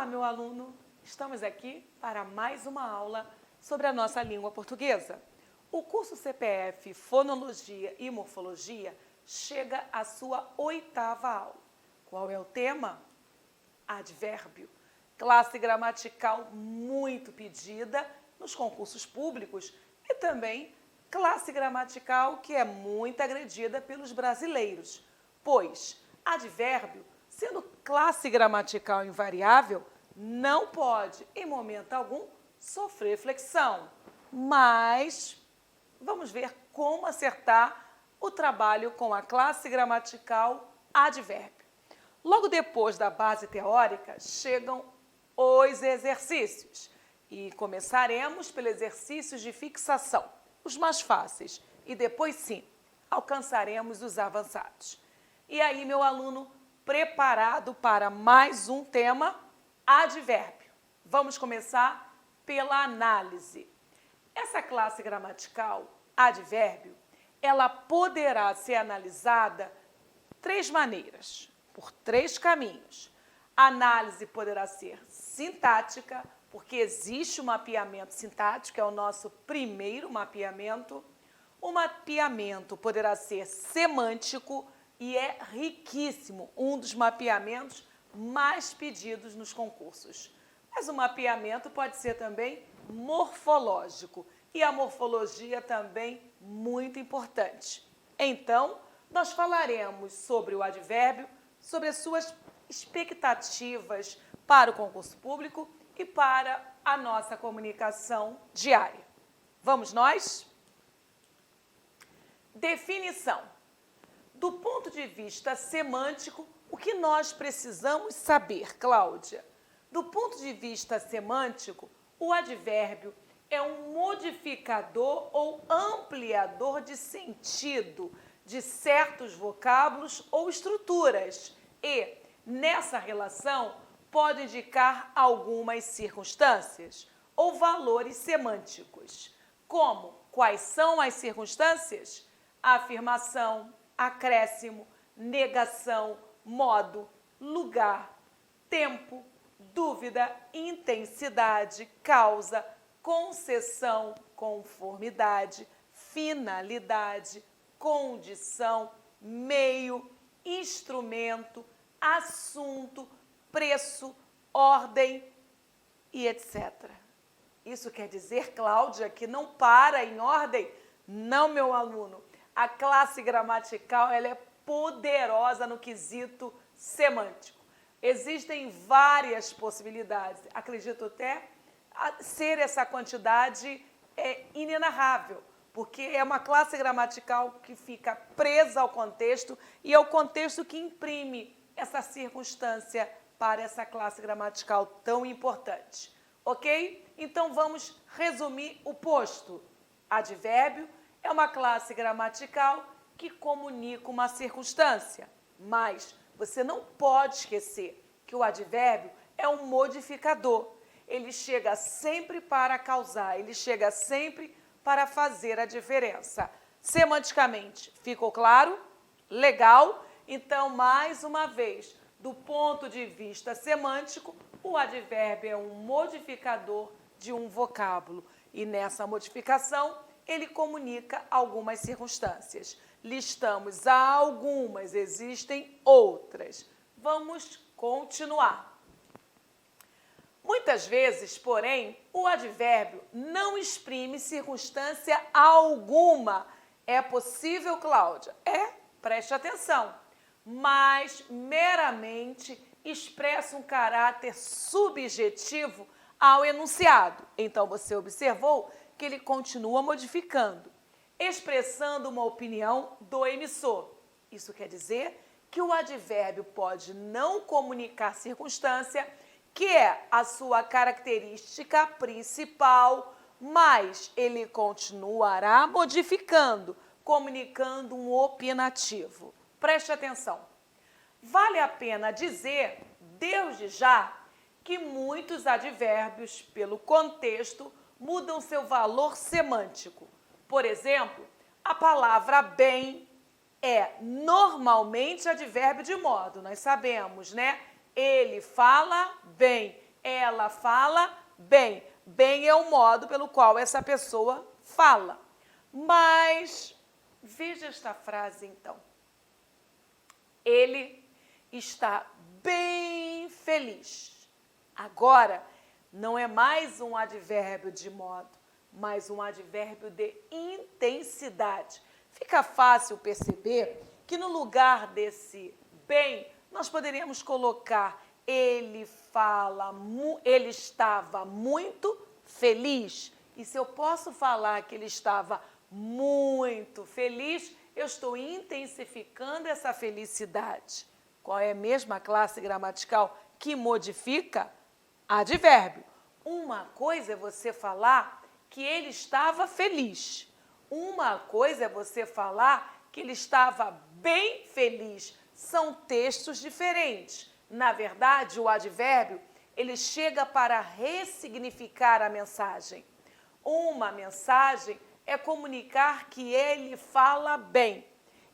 Olá, meu aluno! Estamos aqui para mais uma aula sobre a nossa língua portuguesa. O curso CPF Fonologia e Morfologia chega à sua 8ª aula. Qual é o tema? Advérbio. Classe gramatical muito pedida nos concursos públicos e também classe gramatical que é muito agredida pelos brasileiros, pois advérbio, sendo classe gramatical invariável, não pode, em momento algum, sofrer flexão. Mas vamos ver como acertar o trabalho com a classe gramatical advérbio. Logo depois da base teórica, chegam os exercícios. E começaremos pelos exercícios de fixação, os mais fáceis. E depois, sim, alcançaremos os avançados. E aí, meu aluno, preparado para mais um tema, advérbio. Vamos começar pela análise. Essa classe gramatical, advérbio, ela poderá ser analisada de 3 maneiras, por 3 caminhos. A análise poderá ser sintática, porque existe o mapeamento sintático, é o nosso primeiro mapeamento. O mapeamento poderá ser semântico e é riquíssimo, um dos mapeamentos mais pedidos nos concursos. Mas o mapeamento pode ser também morfológico e a morfologia também muito importante. Então, nós falaremos sobre o advérbio, sobre as suas expectativas para o concurso público e para a nossa comunicação diária. Vamos nós? Definição. Do ponto de vista semântico, o que nós precisamos saber, Cláudia? Do ponto de vista semântico, o advérbio é um modificador ou ampliador de sentido de certos vocábulos ou estruturas e, nessa relação, pode indicar algumas circunstâncias ou valores semânticos. Como? Quais são as circunstâncias? Afirmação, acréscimo, negação, modo, lugar, tempo, dúvida, intensidade, causa, concessão, conformidade, finalidade, condição, meio, instrumento, assunto, preço, ordem e etc. Isso quer dizer, Cláudia, que não para em ordem? Não, meu aluno. A classe gramatical ela é poderosa no quesito semântico. Existem várias possibilidades. Acredito até ser essa quantidade inenarrável, porque é uma classe gramatical que fica presa ao contexto e é o contexto que imprime essa circunstância para essa classe gramatical tão importante. Ok? Então, vamos resumir o posto. Advérbio é uma classe gramatical que comunica uma circunstância, mas você não pode esquecer que o advérbio é um modificador. Ele chega sempre para causar, ele chega sempre para fazer a diferença. Semanticamente, ficou claro? Legal? Então, mais uma vez, do ponto de vista semântico, o advérbio é um modificador de um vocábulo e nessa modificação ele comunica algumas circunstâncias. Listamos algumas, existem outras. Vamos continuar. Muitas vezes, porém, o advérbio não exprime circunstância alguma. É possível, Cláudia? Preste atenção. Mas meramente expressa um caráter subjetivo ao enunciado. Então, você observou que ele continua modificando, expressando uma opinião do emissor. Isso quer dizer que o advérbio pode não comunicar circunstância, que é a sua característica principal, mas ele continuará modificando, comunicando um opinativo. Preste atenção. Vale a pena dizer, desde já, que muitos advérbios, pelo contexto, mudam seu valor semântico. Por exemplo, a palavra bem é normalmente advérbio de modo. Nós sabemos, né? Ele fala bem, ela fala bem. Bem é o modo pelo qual essa pessoa fala. Mas veja esta frase então. Ele está bem feliz. Agora, não é mais um advérbio de modo, mas um advérbio de intensidade. Fica fácil perceber que no lugar desse bem, nós poderíamos colocar ele estava muito feliz. E se eu posso falar que ele estava muito feliz, eu estou intensificando essa felicidade. Qual é a mesma classe gramatical que modifica? Advérbio. Uma coisa é você falar que ele estava feliz. Uma coisa é você falar que ele estava bem feliz. São textos diferentes. Na verdade, o advérbio, ele chega para ressignificar a mensagem. Uma mensagem é comunicar que ele fala bem.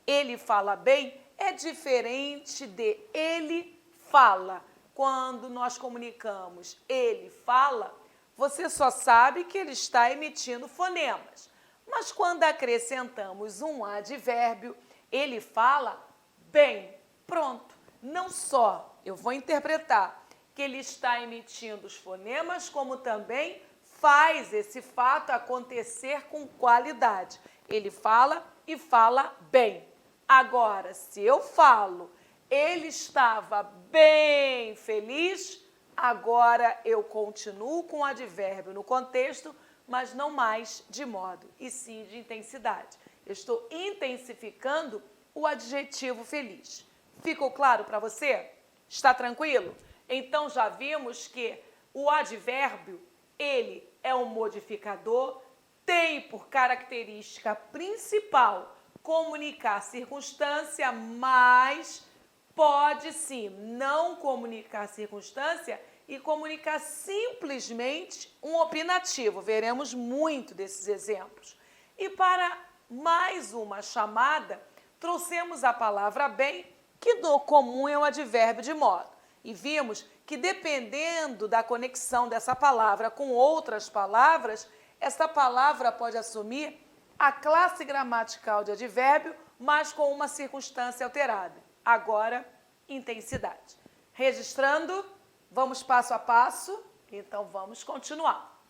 Ele fala bem é diferente de ele fala. Quando nós comunicamos ele fala, você só sabe que ele está emitindo fonemas. Mas quando acrescentamos um advérbio, ele fala bem. Pronto. Não só eu vou interpretar que ele está emitindo os fonemas, como também faz esse fato acontecer com qualidade. Ele fala e fala bem. Agora, se eu falo, ele estava bem feliz, agora eu continuo com o advérbio no contexto, mas não mais de modo, e sim de intensidade. Eu estou intensificando o adjetivo feliz. Ficou claro para você? Está tranquilo? Então, já vimos que o advérbio, ele é um modificador, tem por característica principal comunicar circunstância, mas pode sim não comunicar circunstância e comunicar simplesmente um opinativo. Veremos muito desses exemplos. E para mais uma chamada, trouxemos a palavra bem, que no comum é um advérbio de modo. E vimos que dependendo da conexão dessa palavra com outras palavras, essa palavra pode assumir a classe gramatical de advérbio, mas com uma circunstância alterada. Agora, intensidade. Registrando, vamos passo a passo, então vamos continuar.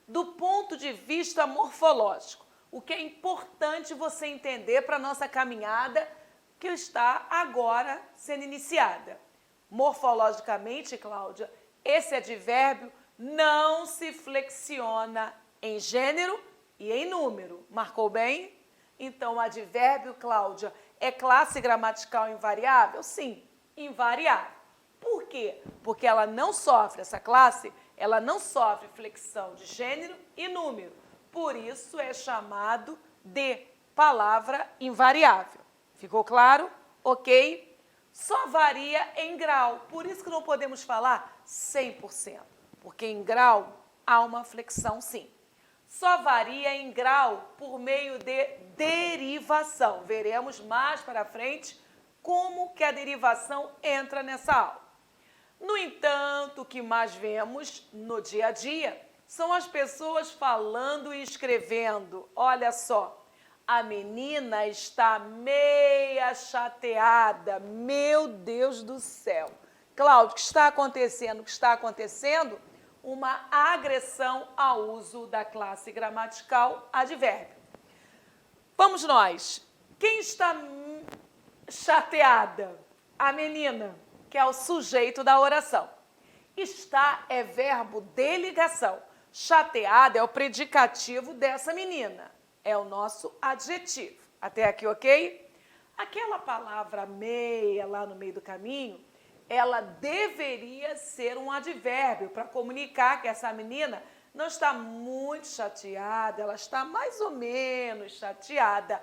Do ponto de vista morfológico, o que é importante você entender para a nossa caminhada que está agora sendo iniciada. Morfologicamente, Cláudia, esse advérbio não se flexiona em gênero e em número. Marcou bem? Então, o advérbio, Cláudia, é classe gramatical invariável? Sim, invariável. Por quê? Porque ela não sofre, essa classe, ela não sofre flexão de gênero e número. Por isso, é chamado de palavra invariável. Ficou claro? Ok? Só varia em grau. Por isso que não podemos falar 100%. Porque em grau há uma flexão, sim. Só varia em grau por meio de derivação. Veremos mais para frente como que a derivação entra nessa aula. No entanto, o que mais vemos no dia a dia são as pessoas falando e escrevendo. Olha só, a menina está meia chateada. Meu Deus do céu. Cláudio, o que está acontecendo? O que está acontecendo? Uma agressão ao uso da classe gramatical advérbio. Vamos nós. Quem está chateada? A menina, que é o sujeito da oração. Está é verbo de ligação. Chateada é o predicativo dessa menina. É o nosso adjetivo. Até aqui, ok? Aquela palavra meia lá no meio do caminho, ela deveria ser um advérbio para comunicar que essa menina não está muito chateada, ela está mais ou menos chateada.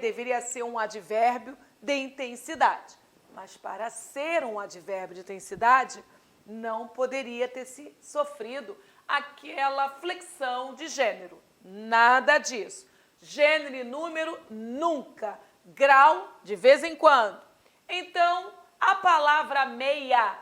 Deveria ser um advérbio de intensidade. Mas para ser um advérbio de intensidade, não poderia ter se sofrido aquela flexão de gênero. Nada disso. Gênero e número, nunca. Grau, de vez em quando. Então, a palavra meia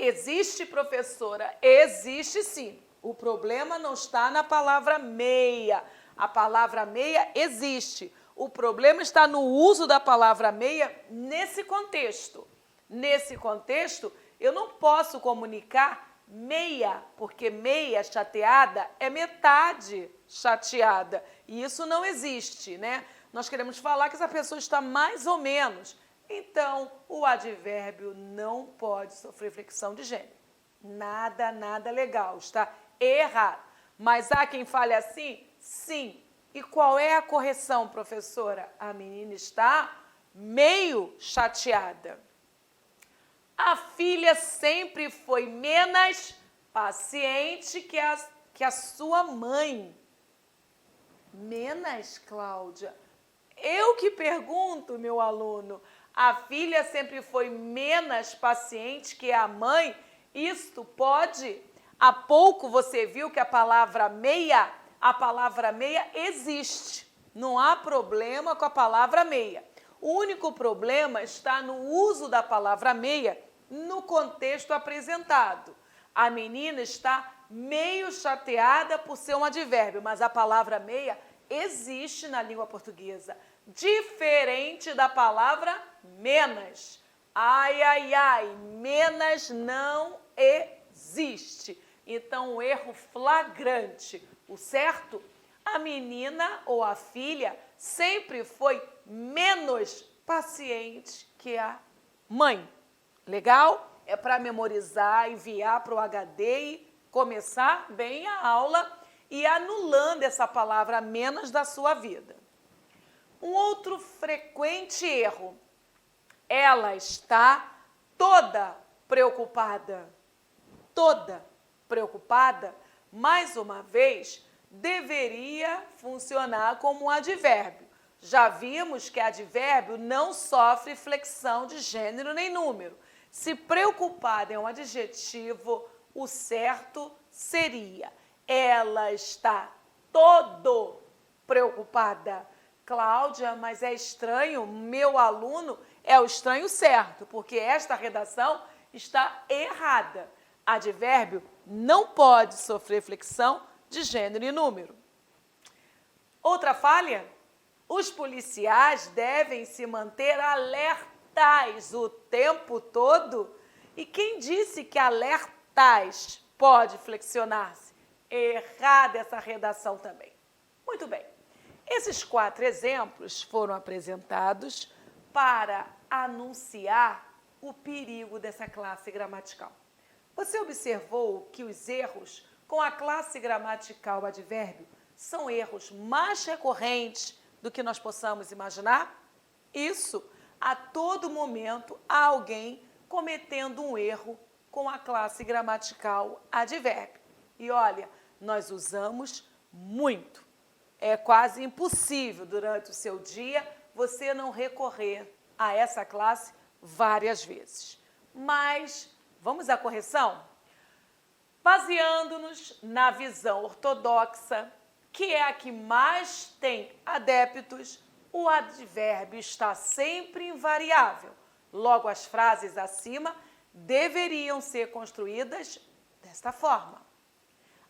Existe, professora? Existe sim. O problema não está na palavra meia. A palavra meia existe. O problema está no uso da palavra meia nesse contexto. Nesse contexto, eu não posso comunicar meia, porque meia chateada é metade chateada. E isso não existe, né? Nós queremos falar que essa pessoa está mais ou menos. Então, o advérbio não pode sofrer flexão de gênero. Nada legal, está errado. Mas há quem fale assim? Sim. E qual é a correção, professora? A menina está meio chateada. A filha sempre foi menos paciente que a sua mãe. Menos, Cláudia? Eu que pergunto, meu aluno. A filha sempre foi menos paciente que a mãe? Isto pode? Há pouco você viu que a palavra meia existe. Não há problema com a palavra meia. O único problema está no uso da palavra meia no contexto apresentado. A menina está meio chateada por ser um advérbio, mas a palavra meia existe na língua portuguesa, diferente da palavra menos. Ai, menos não existe. Então, um erro flagrante. O certo? A menina ou a filha sempre foi menos paciente que a mãe. Legal? É para memorizar, enviar para o HD e começar bem a aula e anulando essa palavra menos da sua vida. Um outro frequente erro. Ela está toda preocupada. Toda preocupada, mais uma vez, deveria funcionar como um advérbio. Já vimos que advérbio não sofre flexão de gênero nem número. Se preocupada é um adjetivo, o certo seria: ela está todo preocupada. Cláudia, mas é estranho, meu aluno é o estranho certo, porque esta redação está errada. Advérbio não pode sofrer flexão de gênero e número. Outra falha? Os policiais devem se manter alertas o tempo todo. E quem disse que alertas pode flexionar-se? Errada essa redação também. Muito bem. Esses 4 exemplos foram apresentados para anunciar o perigo dessa classe gramatical. Você observou que os erros com a classe gramatical advérbio são erros mais recorrentes do que nós possamos imaginar? Isso, a todo momento, há alguém cometendo um erro com a classe gramatical advérbio. E olha, nós usamos muito. É quase impossível, durante o seu dia, você não recorrer a essa classe várias vezes. Mas vamos à correção? Baseando-nos na visão ortodoxa, que é a que mais tem adeptos, o advérbio está sempre invariável. Logo, as frases acima deveriam ser construídas desta forma.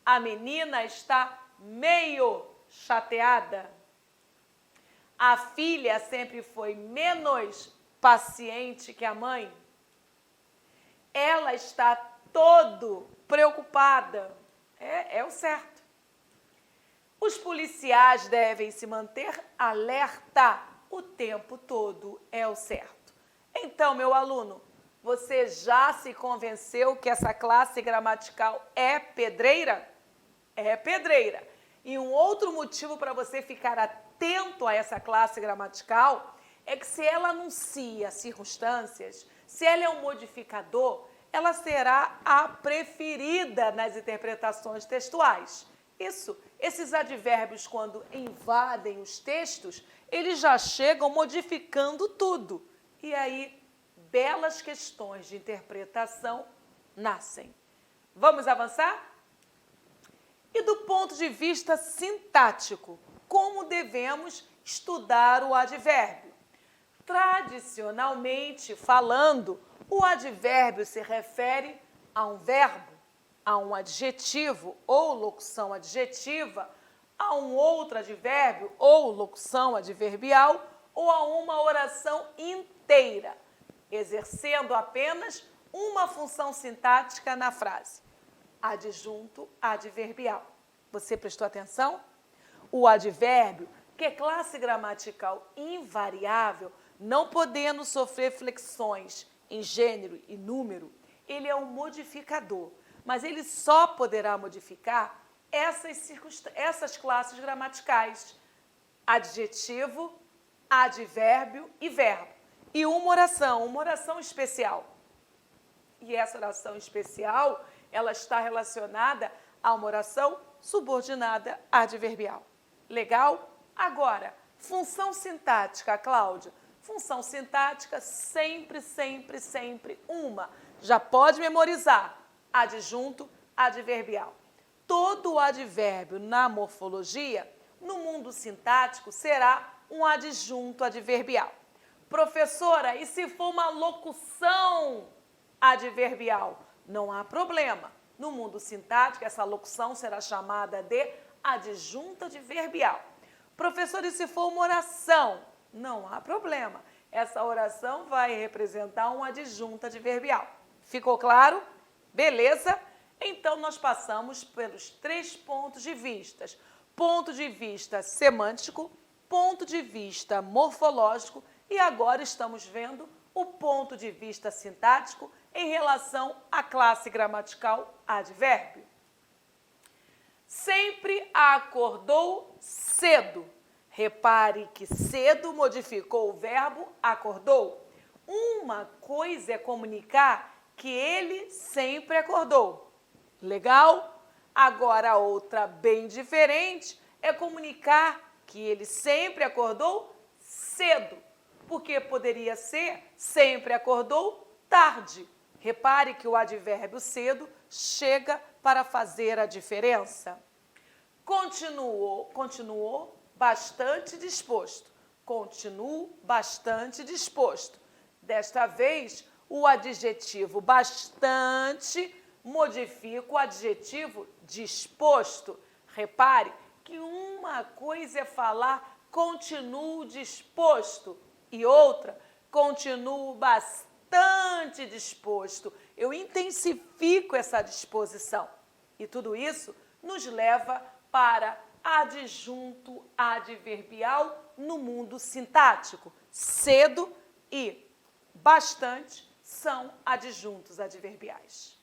A menina está meio chateada. A filha sempre foi menos paciente que a mãe. Ela está todo preocupada. É o certo. Os policiais devem se manter alerta o tempo todo. É o certo. Então, meu aluno, você já se convenceu que essa classe gramatical é pedreira? É pedreira. E um outro motivo para você ficar atento a essa classe gramatical é que, se ela anuncia circunstâncias, se ela é um modificador, ela será a preferida nas interpretações textuais. Esses advérbios, quando invadem os textos, eles já chegam modificando tudo. E aí, belas questões de interpretação nascem. Vamos avançar? E do ponto de vista sintático, como devemos estudar o advérbio? Tradicionalmente falando, o advérbio se refere a um verbo, a um adjetivo ou locução adjetiva, a um outro advérbio ou locução adverbial ou a uma oração inteira, exercendo apenas uma função sintática na frase. Adjunto adverbial. Você prestou atenção? O advérbio, que é classe gramatical invariável, não podendo sofrer flexões em gênero e número, ele é um modificador, mas ele só poderá modificar essas classes gramaticais: adjetivo, advérbio e verbo. E uma oração especial. E essa oração especial, ela está relacionada a uma oração subordinada adverbial. Legal? Agora, função sintática, Cláudia. Função sintática sempre, sempre, sempre uma. Já pode memorizar. Adjunto adverbial. Todo advérbio na morfologia, no mundo sintático, será um adjunto adverbial. Professora, e se for uma locução adverbial? Não há problema. No mundo sintático, essa locução será chamada de adjunto adverbial. Professora, e se for uma oração? Não há problema. Essa oração vai representar um adjunto adverbial. Ficou claro? Beleza? Então, nós passamos pelos 3 pontos de vista. Ponto de vista semântico, ponto de vista morfológico e agora estamos vendo o ponto de vista sintático em relação à classe gramatical advérbio. Sempre acordou cedo. Repare que cedo modificou o verbo acordou. Uma coisa é comunicar que ele sempre acordou. Legal? Agora, a outra bem diferente é comunicar que ele sempre acordou cedo, porque poderia ser sempre acordou tarde. Repare que o advérbio cedo chega para fazer a diferença. Continuou bastante disposto. Continuo bastante disposto. Desta vez, o adjetivo bastante modifica o adjetivo disposto. Repare que uma coisa é falar continuo disposto e outra, continuo bastante disposto. Eu intensifico essa disposição. E tudo isso nos leva para adjunto adverbial no mundo sintático. Cedo e bastante são adjuntos adverbiais.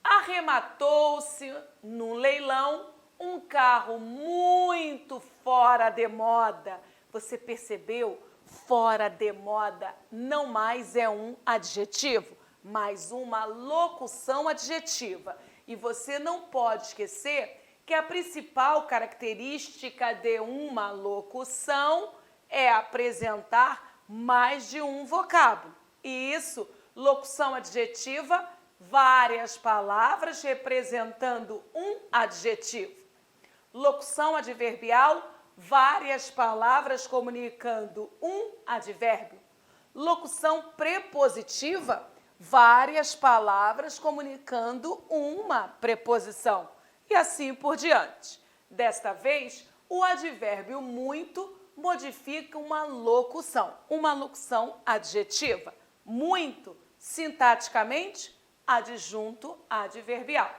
Arrematou-se num leilão um carro muito fora de moda. Você percebeu? Fora de moda não mais é um adjetivo, mas uma locução adjetiva. E você não pode esquecer que a principal característica de uma locução é apresentar mais de um vocábulo. E isso, locução adjetiva, várias palavras representando um adjetivo. Locução adverbial, várias palavras comunicando um advérbio. Locução prepositiva, várias palavras comunicando uma preposição. E assim por diante. Desta vez, o advérbio muito modifica uma locução adjetiva. Muito, sintaticamente, adjunto adverbial.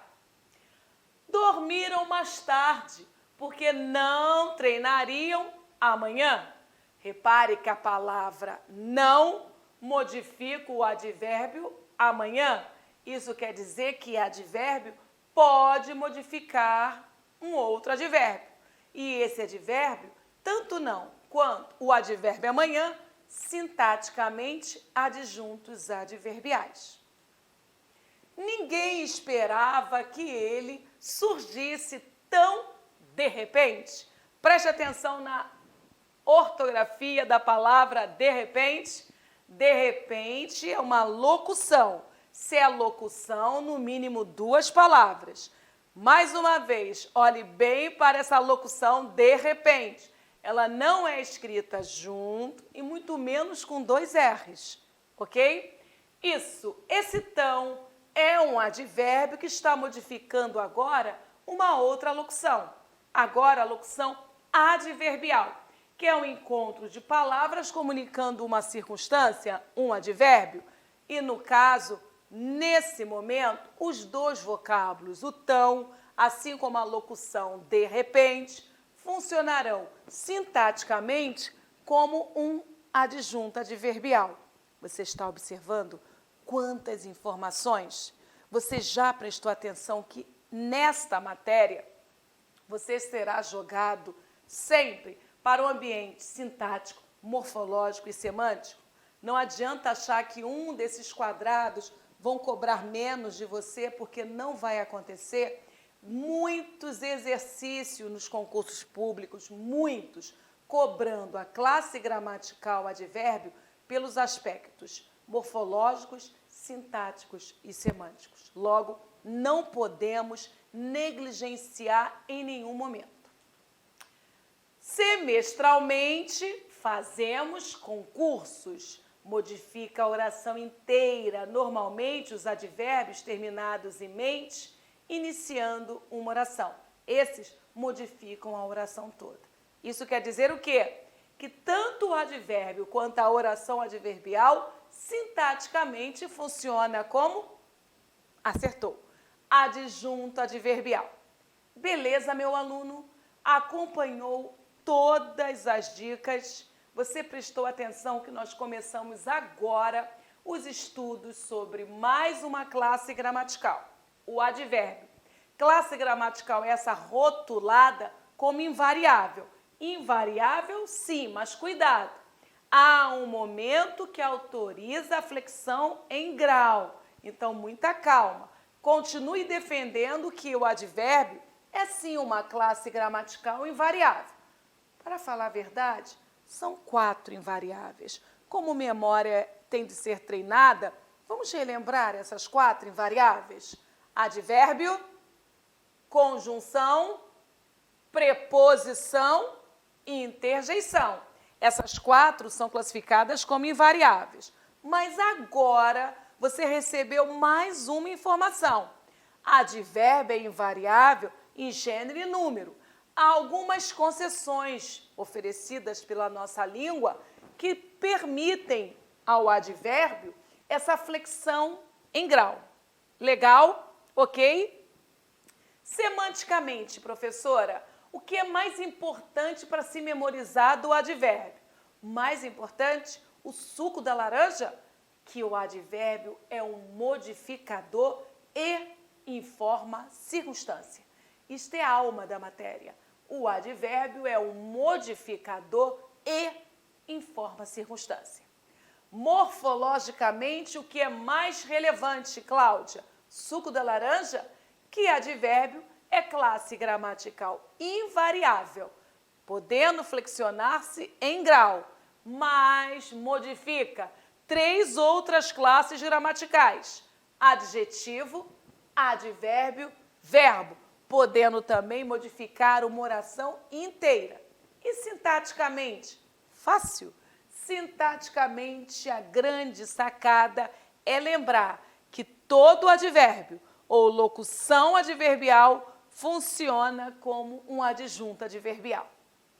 Dormiram mais tarde, porque não treinariam amanhã. Repare que a palavra não modifica o advérbio amanhã. Isso quer dizer que advérbio pode modificar um outro advérbio. E esse advérbio, tanto não quanto o advérbio amanhã, sintaticamente adjuntos adverbiais. Ninguém esperava que ele surgisse tão de repente. Preste atenção na ortografia da palavra de repente. De repente é uma locução. Se é locução, no mínimo 2 palavras. Mais uma vez, olhe bem para essa locução de repente. Ela não é escrita junto e muito menos com 2 R's, ok? Isso, esse tão é um advérbio que está modificando agora uma outra locução. Agora a locução adverbial, que é o encontro de palavras comunicando uma circunstância, um advérbio, e no caso, nesse momento, os dois vocábulos, o tão, assim como a locução de repente, funcionarão sintaticamente como um adjunto adverbial. Você está observando quantas informações? Você já prestou atenção que nesta matéria você será jogado sempre para o ambiente sintático, morfológico e semântico? Não adianta achar que um desses quadrados vão cobrar menos de você, porque não vai acontecer. Muitos exercícios nos concursos públicos, muitos, cobrando a classe gramatical advérbio pelos aspectos morfológicos, sintáticos e semânticos. Logo, não podemos negligenciar em nenhum momento. Semestralmente, fazemos concursos. Modifica a oração inteira, normalmente os advérbios terminados em mente, iniciando uma oração. Esses modificam a oração toda. Isso quer dizer o quê? Que tanto o advérbio quanto a oração adverbial, sintaticamente, funciona como? Acertou. Adjunto adverbial. Beleza, meu aluno? Acompanhou todas as dicas? Você prestou atenção que nós começamos agora os estudos sobre mais uma classe gramatical, o advérbio. Classe gramatical é essa rotulada como invariável. Invariável, sim, mas cuidado. Há um momento que autoriza a flexão em grau. Então, muita calma. Continue defendendo que o advérbio é sim uma classe gramatical invariável. Para falar a verdade, são 4 invariáveis. Como memória tem de ser treinada, vamos relembrar essas 4 invariáveis? Advérbio, conjunção, preposição e interjeição. Essas 4 são classificadas como invariáveis. Mas agora você recebeu mais uma informação. Advérbio é invariável em gênero e número. Há algumas concessões oferecidas pela nossa língua que permitem ao advérbio essa flexão em grau. Legal? Ok? Semanticamente, professora, o que é mais importante para se memorizar do advérbio? Mais importante, o suco da laranja? Que o advérbio é um modificador e informa circunstância. Isto é a alma da matéria. O advérbio é um modificador e informa circunstância. Morfologicamente, o que é mais relevante, Cláudia? Suco da laranja? Que advérbio é classe gramatical invariável, podendo flexionar-se em grau, mas modifica 3 outras classes gramaticais: adjetivo, advérbio, verbo, podendo também modificar uma oração inteira. E sintaticamente? Fácil. Sintaticamente, a grande sacada é lembrar que todo advérbio ou locução adverbial funciona como um adjunto adverbial.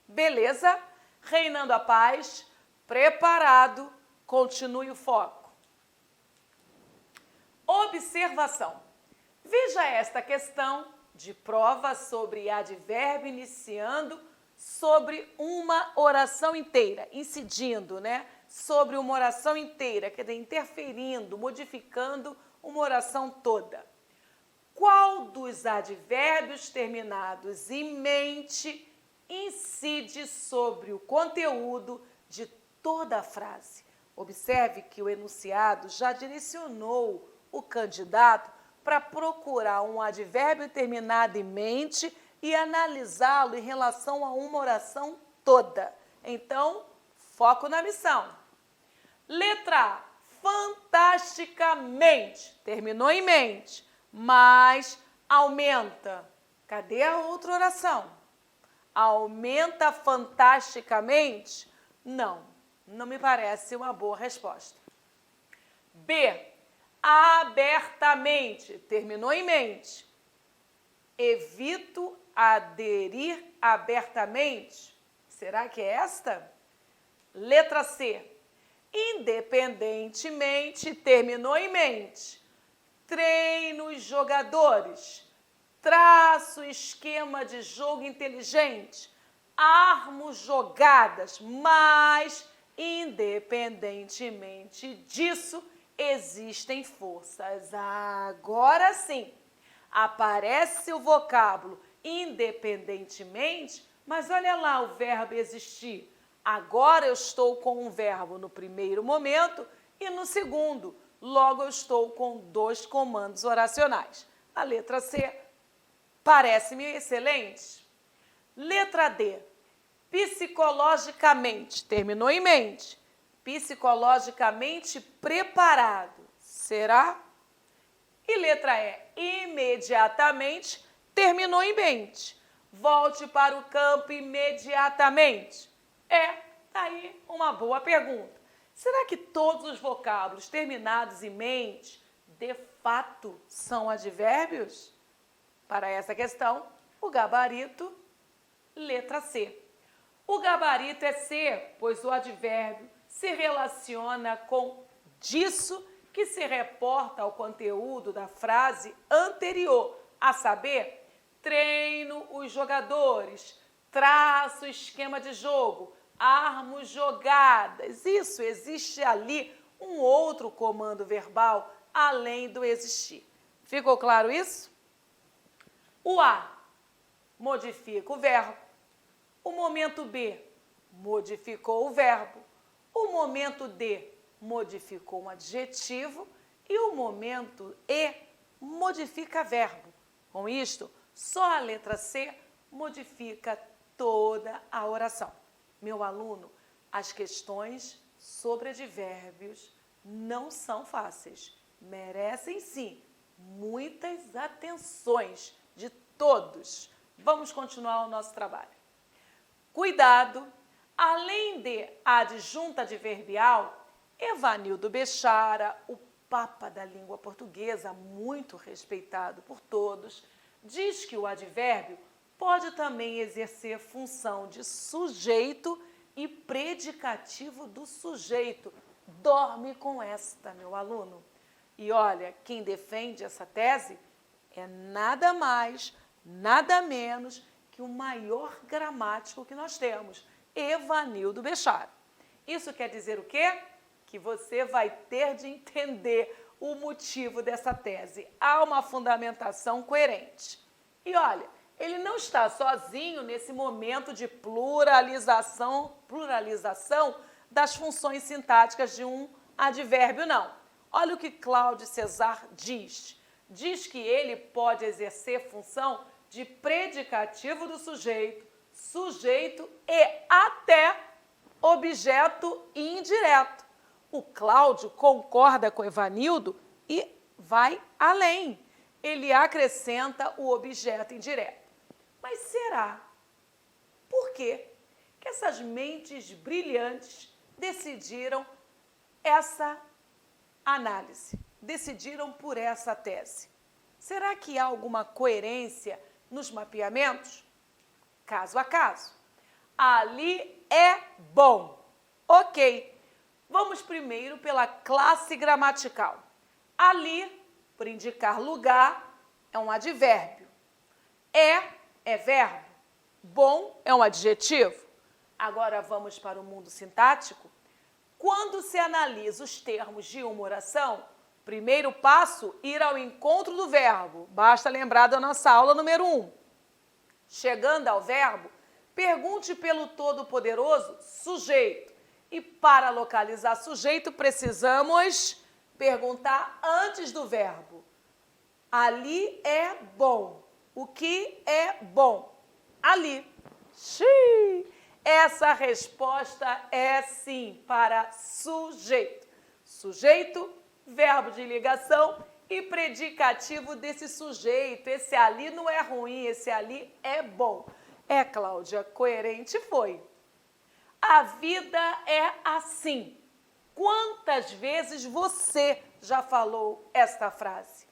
Beleza? Reinando a paz, preparado, continue o foco. Observação. Veja esta questão de prova sobre advérbio iniciando sobre uma oração inteira, incidindo, sobre uma oração inteira, quer dizer, interferindo, modificando uma oração toda. Qual dos advérbios terminados em mente incide sobre o conteúdo de toda a frase? Observe que o enunciado já direcionou o candidato para procurar um advérbio terminado em mente e analisá-lo em relação a uma oração toda. Então, foco na missão. Letra A, fantasticamente, terminou em mente, mas aumenta. Cadê a outra oração? Aumenta fantasticamente? Não me parece uma boa resposta. B. Abertamente. Terminou em mente. Evito aderir abertamente. Será que é esta? Letra C. Independentemente. Terminou em mente. Treino os jogadores. Traço esquema de jogo inteligente. Armo jogadas. Mas, independentemente disso, existem forças. Agora sim, aparece o vocábulo independentemente, mas olha lá o verbo existir. Agora eu estou com um verbo no primeiro momento e no segundo. Logo eu estou com 2 comandos oracionais. A letra C parece-me excelente. Letra D. Psicologicamente. Terminou em mente. Psicologicamente preparado. Será? E letra E. Imediatamente. Terminou em mente. Volte para o campo imediatamente. Tá aí uma boa pergunta. Será que todos os vocábulos terminados em mente, de fato, são advérbios? Para essa questão, o gabarito, letra C. O gabarito é C, pois o advérbio se relaciona com disso que se reporta ao conteúdo da frase anterior, a saber, treino os jogadores, traço o esquema de jogo, armo jogadas. Isso, existe ali um outro comando verbal além do existir. Ficou claro isso? O A modifica o verbo. O momento B modificou o verbo. O momento D modificou um adjetivo. E o momento E modifica verbo. Com isto, só a letra C modifica toda a oração. Meu aluno, as questões sobre advérbios não são fáceis. Merecem, sim, muitas atenções de todos. Vamos continuar o nosso trabalho. Cuidado! Além de adjunta adverbial, Evanildo Bechara, o papa da língua portuguesa, muito respeitado por todos, diz que o advérbio pode também exercer função de sujeito e predicativo do sujeito. Dorme com esta, meu aluno. E olha, quem defende essa tese é nada mais, nada menos que o maior gramático que nós temos, Evanildo Bechara. Isso quer dizer o quê? Que você vai ter de entender o motivo dessa tese. Há uma fundamentação coerente. E olha, ele não está sozinho nesse momento de pluralização das funções sintáticas de um advérbio, não. Olha o que Cláudio César diz. Diz que ele pode exercer função de predicativo do sujeito, sujeito e até objeto indireto. O Cláudio concorda com Evanildo e vai além. Ele acrescenta o objeto indireto. Mas será? Por quê que essas mentes brilhantes decidiram essa análise? Decidiram por essa tese? Será que há alguma coerência nos mapeamentos? Caso a caso. Ali é bom. Ok. Vamos primeiro pela classe gramatical. Ali, por indicar lugar, é um advérbio. É verbo. Bom é um adjetivo. Agora vamos para o mundo sintático. Quando se analisa os termos de uma oração, primeiro passo, ir ao encontro do verbo. Basta lembrar da nossa aula número 1. Chegando ao verbo, pergunte pelo todo-poderoso sujeito. E para localizar sujeito, precisamos perguntar antes do verbo. Ali é bom. O que é bom? Ali. Xiii. Essa resposta é sim para sujeito. Sujeito, verbo de ligação e predicativo desse sujeito. Esse ali não é ruim, esse ali é bom. Cláudia, coerente foi. A vida é assim. Quantas vezes você já falou esta frase?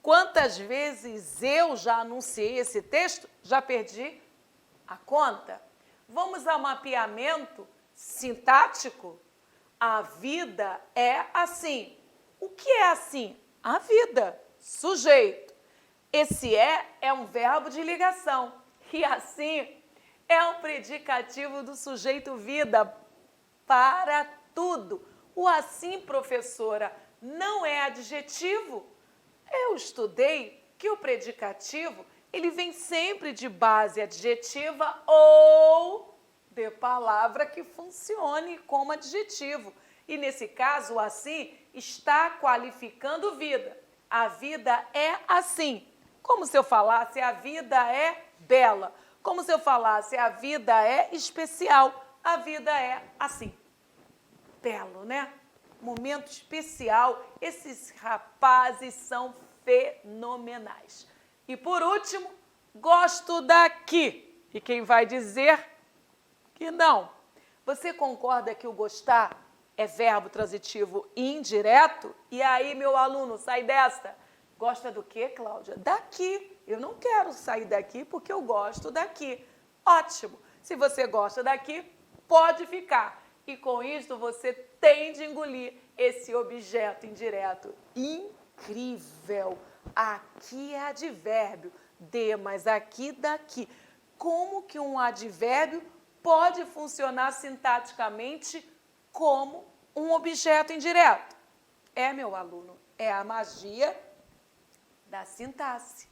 Quantas vezes eu já anunciei esse texto? Já perdi a conta. Vamos ao mapeamento sintático? A vida é assim. O que é assim? A vida, sujeito. Esse é um verbo de ligação. E assim é um predicativo do sujeito vida para tudo. O assim, professora, não é adjetivo. Eu estudei que o predicativo, ele vem sempre de base adjetiva ou de palavra que funcione como adjetivo. E nesse caso, o assim está qualificando vida. A vida é assim. Como se eu falasse a vida é bela. Como se eu falasse a vida é especial. A vida é assim. Belo, né? Momento especial. Esses rapazes são fenomenais. E por último, gosto daqui. E quem vai dizer que não? Você concorda que o gostar é verbo transitivo indireto? E aí, meu aluno, sai desta. Gosta do quê, Cláudia? Daqui. Eu não quero sair daqui porque eu gosto daqui. Ótimo. Se você gosta daqui, pode ficar. E com isso você tem de engolir esse objeto indireto. Incrível! Aqui é advérbio. De, mas aqui, daqui. Como que um advérbio pode funcionar sintaticamente como um objeto indireto? Meu aluno, é a magia da sintaxe.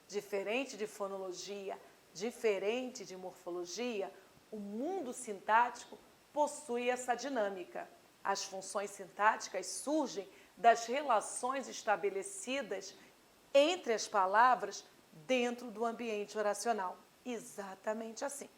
Diferente de fonologia, diferente de morfologia, o mundo sintático possui essa dinâmica. As funções sintáticas surgem das relações estabelecidas entre as palavras dentro do ambiente oracional. Exatamente assim.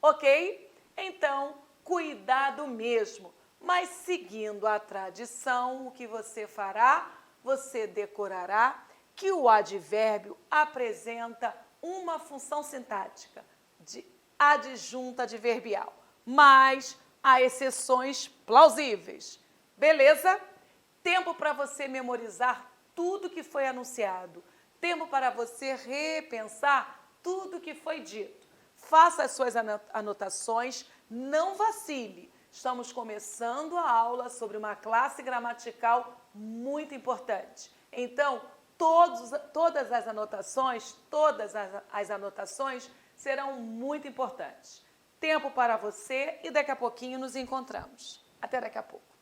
Ok? Então, cuidado mesmo. Mas seguindo a tradição, o que você fará? Você decorará que o advérbio apresenta uma função sintática de adjunta adverbial, mas há exceções plausíveis. Beleza? Tempo para você memorizar tudo que foi anunciado. Tempo para você repensar tudo que foi dito. Faça as suas anotações, não vacile. Estamos começando a aula sobre uma classe gramatical muito importante. Então, todas as anotações serão muito importantes. Tempo para você e daqui a pouquinho nos encontramos. Até daqui a pouco.